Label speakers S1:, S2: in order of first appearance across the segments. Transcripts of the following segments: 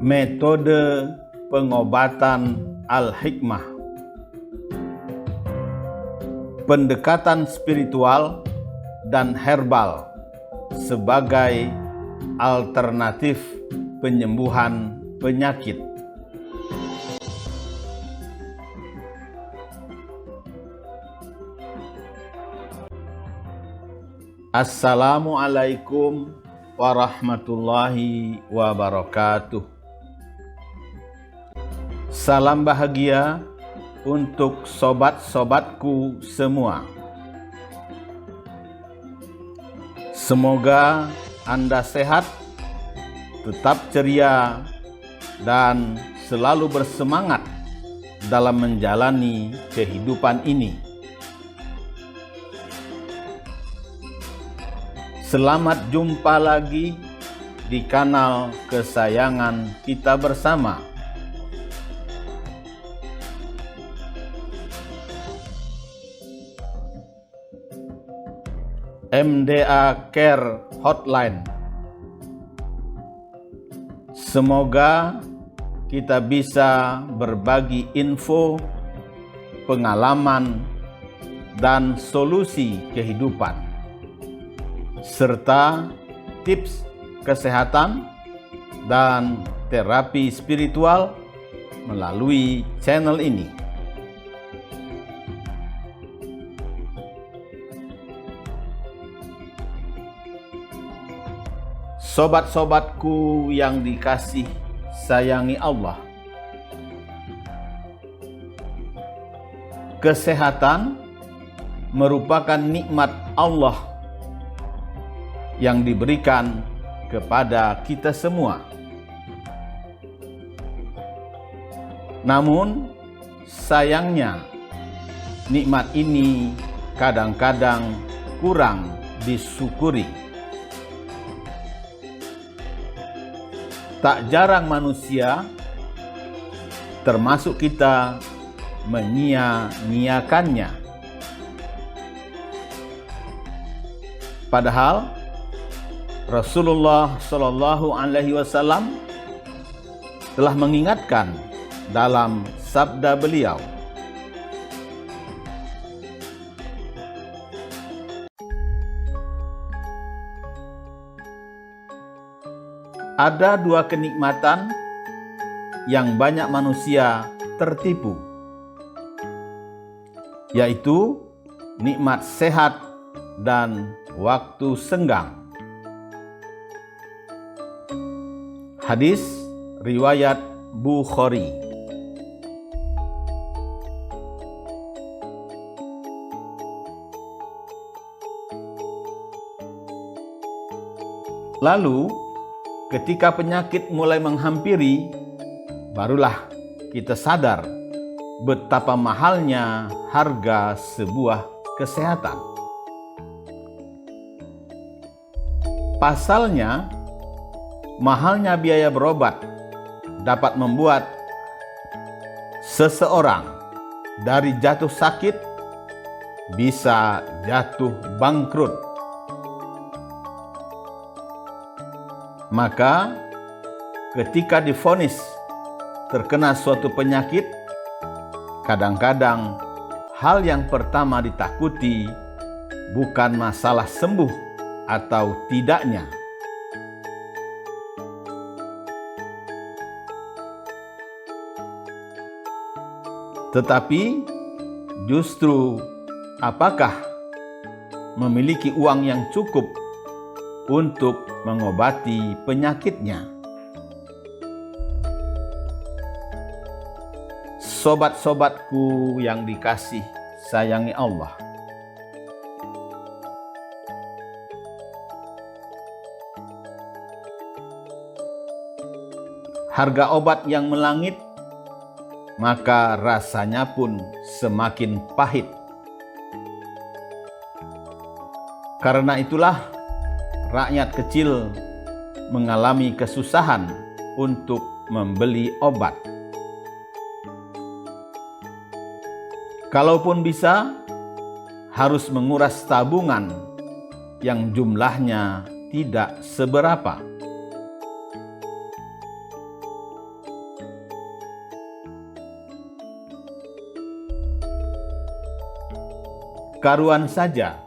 S1: Metode pengobatan Al-Hikmah. Pendekatan spiritual dan herbal sebagai alternatif penyembuhan penyakit. Assalamualaikum warahmatullahi wabarakatuh. Salam bahagia untuk sobat-sobatku semua. Semoga Anda sehat, tetap ceria, dan selalu bersemangat dalam menjalani kehidupan ini. Selamat jumpa lagi di kanal kesayangan kita bersama. MDA Care Hotline. Semoga kita bisa berbagi info, pengalaman, dan solusi kehidupan, serta tips kesehatan dan terapi spiritual melalui channel ini. Sobat-sobatku yang dikasih sayangi Allah, kesehatan merupakan nikmat Allah yang diberikan kepada kita semua. Namun sayangnya nikmat ini kadang-kadang kurang disyukuri. Tak jarang manusia, termasuk kita, menyia-nyiakannya. Padahal Rasulullah SAW telah mengingatkan dalam sabda beliau, ada dua kenikmatan yang banyak manusia tertipu, yaitu nikmat sehat dan waktu senggang. Hadis riwayat Bukhari. Lalu ketika penyakit mulai menghampiri, barulah kita sadar betapa mahalnya harga sebuah kesehatan. Pasalnya, mahalnya biaya berobat dapat membuat seseorang dari jatuh sakit bisa jatuh bangkrut. Maka ketika divonis terkena suatu penyakit, kadang-kadang hal yang pertama ditakuti bukan masalah sembuh atau tidaknya, tetapi justru apakah memiliki uang yang cukup untuk mengobati penyakitnya. Sobat-sobatku yang dikasih sayangi Allah, harga obat yang melangit maka rasanya pun semakin pahit. Karena itulah rakyat kecil mengalami kesusahan untuk membeli obat. Kalaupun bisa, harus menguras tabungan yang jumlahnya tidak seberapa. Karuan saja,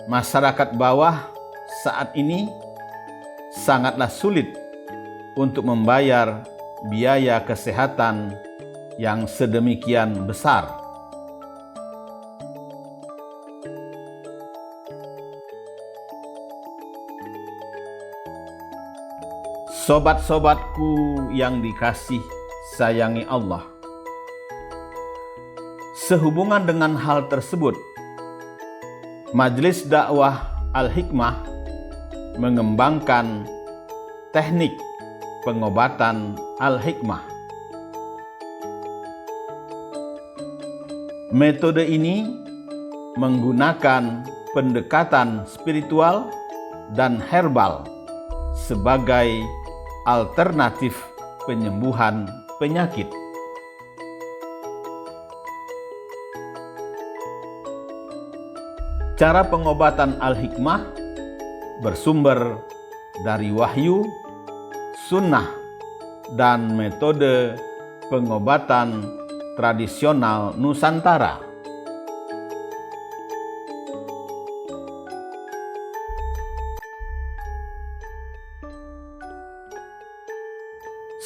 S1: masyarakat bawah saat ini sangatlah sulit untuk membayar biaya kesehatan yang sedemikian besar. Sobat-sobatku yang dikasih sayangi Allah, sehubungan dengan hal tersebut, Majelis Dakwah Al-Hikmah mengembangkan teknik pengobatan Al-Hikmah. Metode ini menggunakan pendekatan spiritual dan herbal sebagai alternatif penyembuhan penyakit. Cara pengobatan Al-Hikmah bersumber dari wahyu, sunnah, dan metode pengobatan tradisional Nusantara.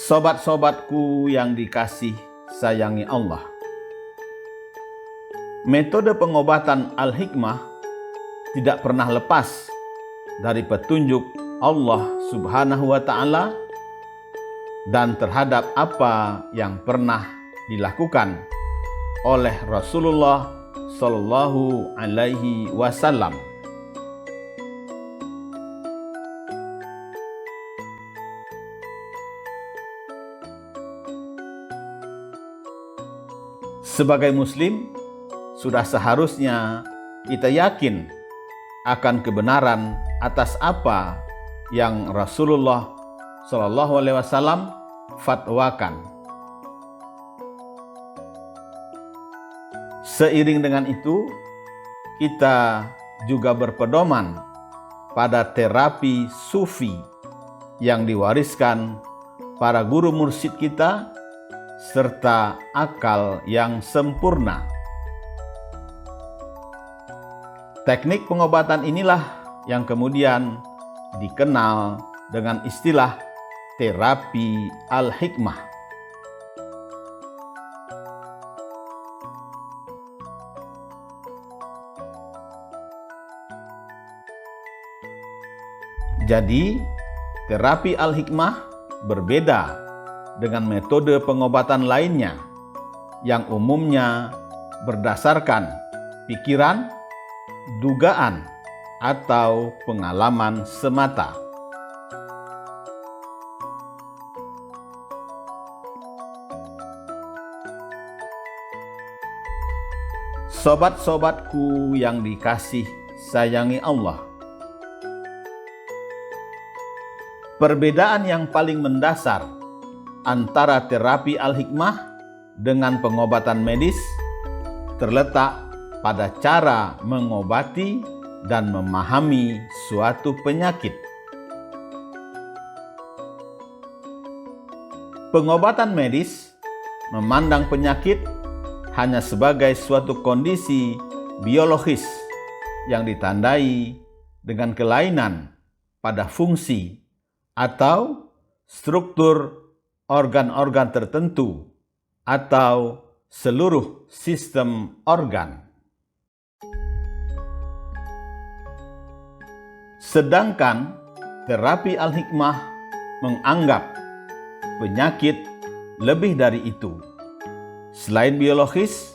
S1: Sobat-sobatku yang dikasih sayangi Allah, metode pengobatan Al-Hikmah tidak pernah lepas dari petunjuk Allah Subhanahu wa Ta'ala dan terhadap apa yang pernah dilakukan oleh Rasulullah Sallallahu Alaihi Wasallam. Sebagai Muslim, sudah seharusnya kita yakin akan kebenaran atas apa yang Rasulullah Sallallahu Alaihi Wasallam fatwakan. Seiring dengan itu, kita juga berpedoman pada terapi sufi yang diwariskan para guru mursyid kita serta akal yang sempurna. Teknik pengobatan inilah yang kemudian dikenal dengan istilah terapi Al-Hikmah. Jadi, terapi Al-Hikmah berbeda dengan metode pengobatan lainnya yang umumnya berdasarkan pikiran, dugaan, atau pengalaman semata. Sobat-sobatku yang dikasih sayangi Allah, perbedaan yang paling mendasar antara terapi Al-Hikmah dengan pengobatan medis terletak pada cara mengobati dan memahami suatu penyakit. Pengobatan medis memandang penyakit hanya sebagai suatu kondisi biologis yang ditandai dengan kelainan pada fungsi atau struktur organ-organ tertentu atau seluruh sistem organ. Sedangkan terapi Al-Hikmah menganggap penyakit lebih dari itu. Selain biologis,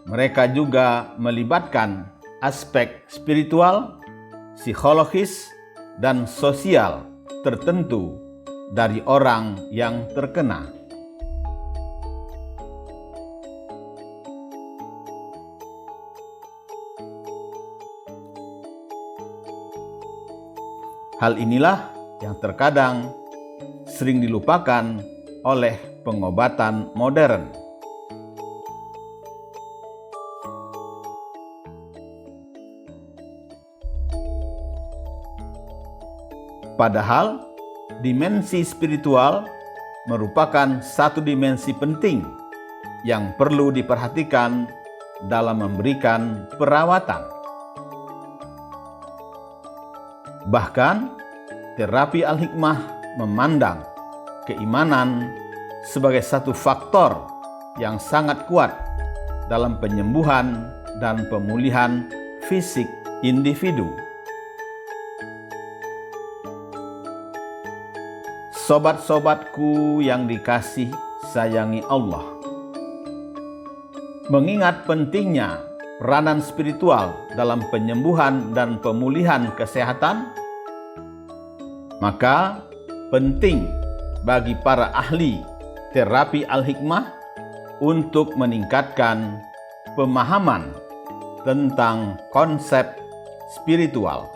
S1: mereka juga melibatkan aspek spiritual, psikologis, dan sosial tertentu dari orang yang terkena. Hal inilah yang terkadang sering dilupakan oleh pengobatan modern. Padahal dimensi spiritual merupakan satu dimensi penting yang perlu diperhatikan dalam memberikan perawatan. Bahkan, terapi Al-Hikmah memandang keimanan sebagai satu faktor yang sangat kuat dalam penyembuhan dan pemulihan fisik individu. Sobat-sobatku yang dikasih sayangi Allah, mengingat pentingnya peranan spiritual dalam penyembuhan dan pemulihan kesehatan, maka penting bagi para ahli terapi Al-Hikmah untuk meningkatkan pemahaman tentang konsep spiritual.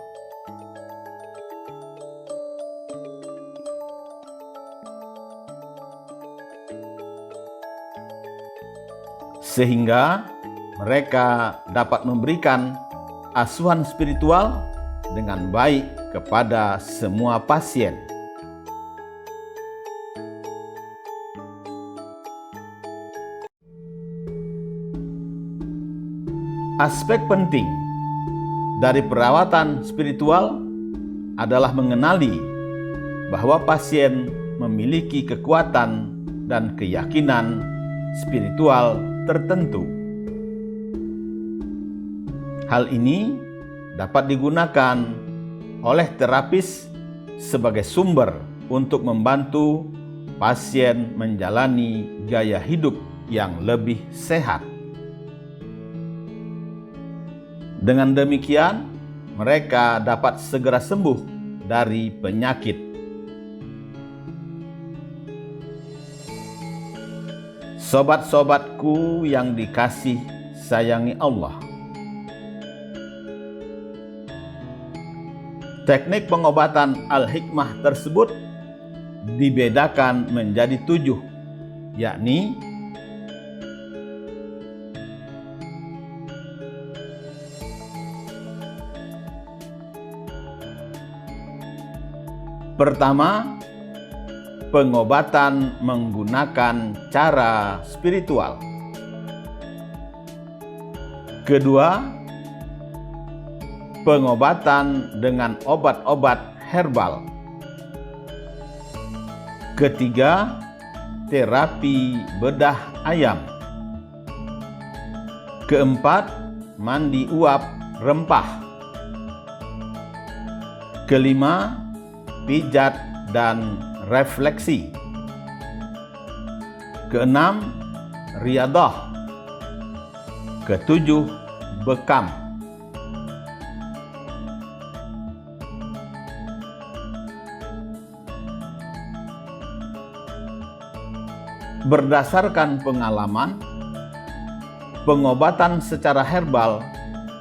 S1: Sehingga mereka dapat memberikan asuhan spiritual dengan baik kepada semua pasien. Aspek penting dari perawatan spiritual adalah mengenali bahwa pasien memiliki kekuatan dan keyakinan spiritual tertentu. Hal ini dapat digunakan oleh terapis sebagai sumber untuk membantu pasien menjalani gaya hidup yang lebih sehat. Dengan demikian, mereka dapat segera sembuh dari penyakit. Sobat-sobatku yang dikasih sayangi Allah, teknik pengobatan Al-Hikmah tersebut dibedakan menjadi 7, yakni pertama, pengobatan menggunakan cara spiritual. Kedua, pengobatan dengan obat-obat herbal. Ketiga, terapi bedah ayam. Keempat, mandi uap rempah. Kelima, pijat dan refleksi. Keenam, riadah. Ketujuh, bekam. Berdasarkan pengalaman, pengobatan secara herbal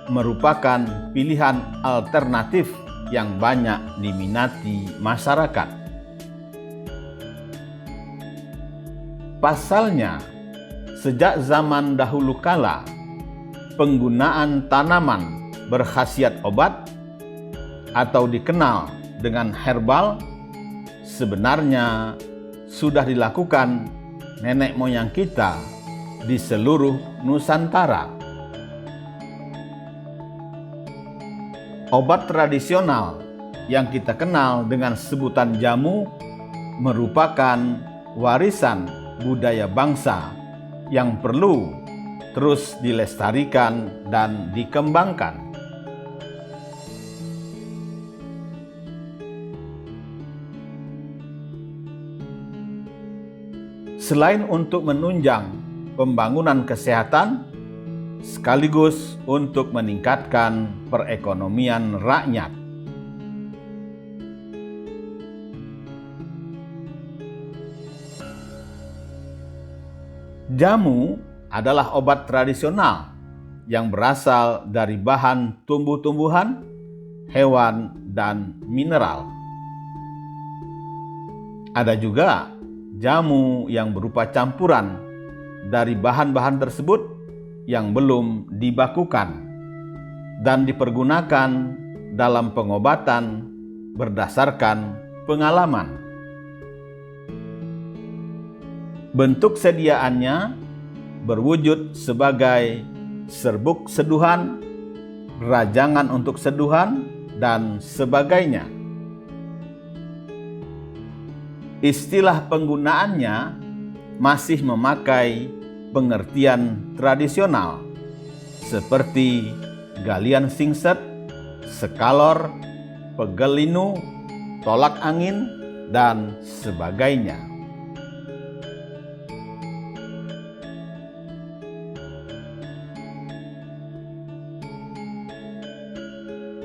S1: merupakan pilihan alternatif yang banyak diminati masyarakat. Pasalnya, sejak zaman dahulu kala, penggunaan tanaman berkhasiat obat atau dikenal dengan herbal sebenarnya sudah dilakukan nenek moyang kita di seluruh Nusantara. Obat tradisional yang kita kenal dengan sebutan jamu merupakan warisan budaya bangsa yang perlu terus dilestarikan dan dikembangkan. Selain untuk menunjang pembangunan kesehatan, sekaligus untuk meningkatkan perekonomian rakyat. Jamu adalah obat tradisional yang berasal dari bahan tumbuh-tumbuhan, hewan, dan mineral. Ada juga jamu yang berupa campuran dari bahan-bahan tersebut yang belum dibakukan dan dipergunakan dalam pengobatan berdasarkan pengalaman. Bentuk sediaannya berwujud sebagai serbuk seduhan, rajangan untuk seduhan, dan sebagainya. Istilah penggunaannya masih memakai pengertian tradisional seperti galian singset, sekalor, pegel linu, tolak angin, dan sebagainya.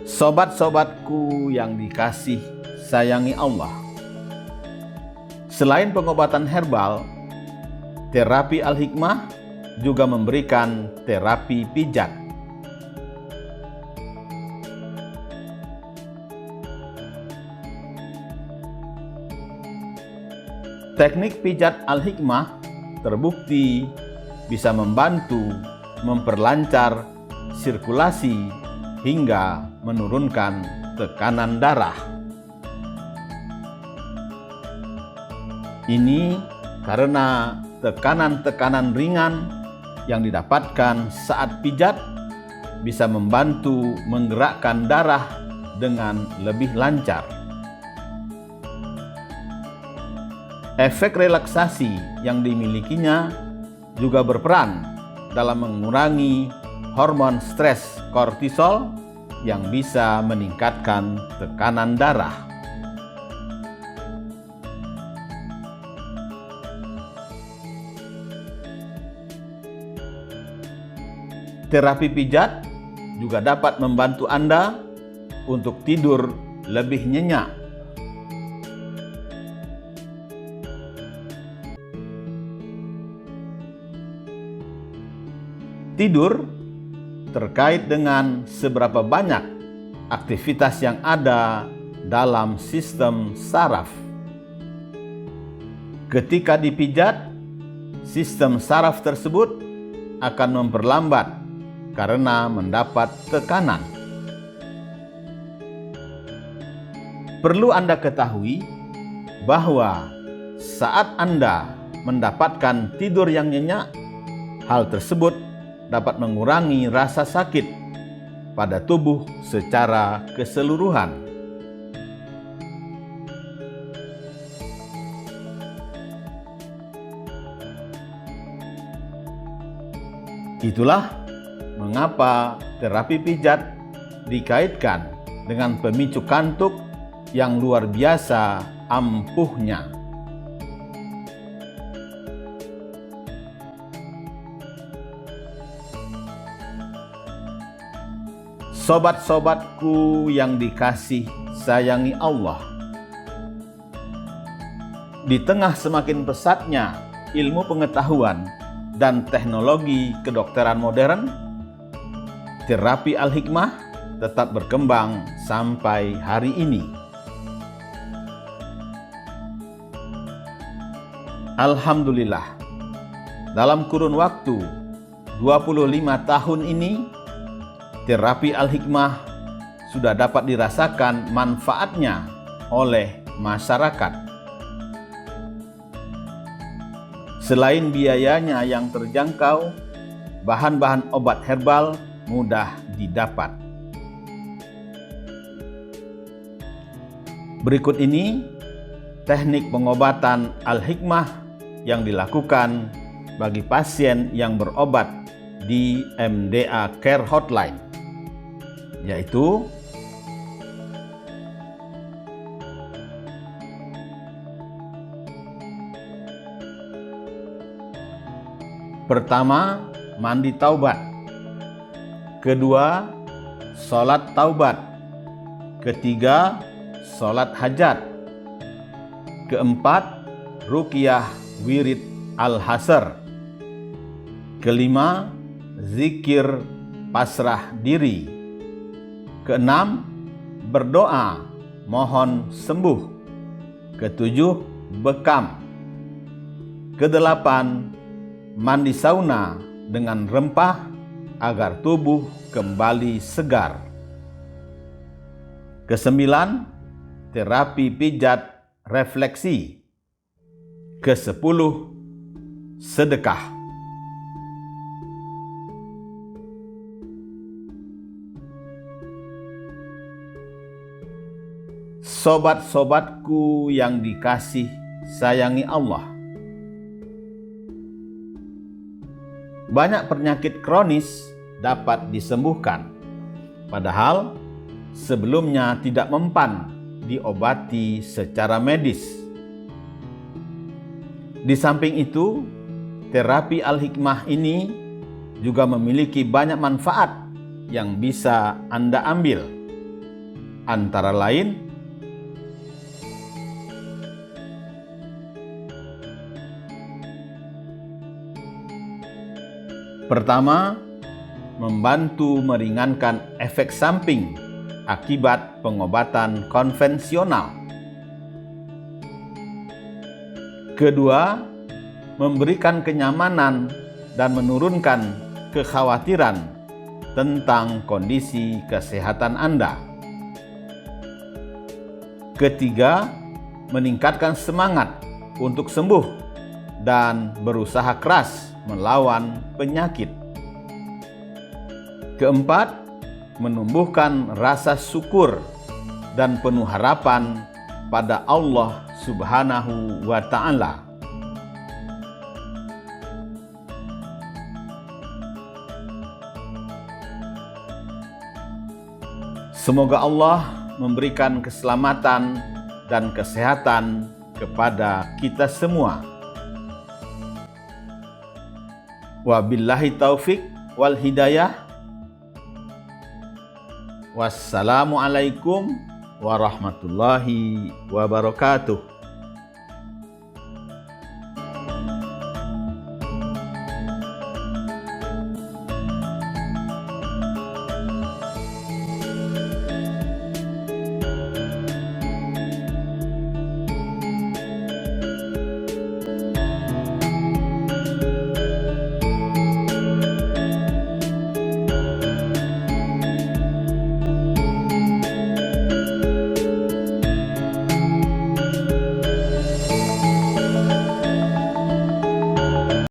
S1: Sobat-sobatku yang dikasih sayangi Allah, selain pengobatan herbal, terapi Al-Hikmah juga memberikan terapi pijat. Teknik pijat Al-Hikmah terbukti bisa membantu memperlancar sirkulasi hingga menurunkan tekanan darah. Ini karena tekanan-tekanan ringan yang didapatkan saat pijat bisa membantu menggerakkan darah dengan lebih lancar. Efek relaksasi yang dimilikinya juga berperan dalam mengurangi hormon stres kortisol yang bisa meningkatkan tekanan darah. Terapi pijat juga dapat membantu Anda untuk tidur lebih nyenyak. Tidur terkait dengan seberapa banyak aktivitas yang ada dalam sistem saraf. Ketika dipijat, sistem saraf tersebut akan memperlambat karena mendapat tekanan. Perlu Anda ketahui bahwa saat Anda mendapatkan tidur yang nyenyak, hal tersebut dapat mengurangi rasa sakit pada tubuh secara keseluruhan. Itulah mengapa terapi pijat dikaitkan dengan pemicu kantuk yang luar biasa ampuhnya. Sobat-sobatku yang dikasih sayangi Allah, di tengah semakin pesatnya ilmu pengetahuan dan teknologi kedokteran modern, terapi Al-Hikmah tetap berkembang sampai hari ini. Alhamdulillah, dalam kurun waktu 25 tahun ini, terapi Al-Hikmah sudah dapat dirasakan manfaatnya oleh masyarakat. Selain biayanya yang terjangkau, bahan-bahan obat herbal mudah didapat. Berikut ini teknik pengobatan Al-Hikmah yang dilakukan bagi pasien yang berobat di MDA Care Hotline, yaitu pertama, mandi taubat. Kedua, sholat taubat. Ketiga, sholat hajat. Keempat, ruqyah wirid al-hasr. Kelima, zikir pasrah diri. Keenam, berdoa mohon sembuh. Ketujuh, bekam. Kedelapan, mandi sauna dengan rempah agar tubuh kembali segar. Kesembilan, terapi pijat refleksi. Kesepuluh, sedekah. Sobat-sobatku yang dikasih sayangi Allah, banyak penyakit kronis dapat disembuhkan, padahal sebelumnya tidak mempan diobati secara medis. Di samping itu, terapi Al-Hikmah ini juga memiliki banyak manfaat yang bisa Anda ambil. Antara lain, pertama, membantu meringankan efek samping akibat pengobatan konvensional. Kedua, memberikan kenyamanan dan menurunkan kekhawatiran tentang kondisi kesehatan Anda. Ketiga, meningkatkan semangat untuk sembuh dan berusaha keras melawan penyakit. Keempat, menumbuhkan rasa syukur dan penuh harapan pada Allah Subhanahu wa Ta'ala. Semoga Allah memberikan keselamatan dan kesehatan kepada kita semua. Wabillahi taufik wal hidayah. Wassalamualaikum warahmatullahi wabarakatuh.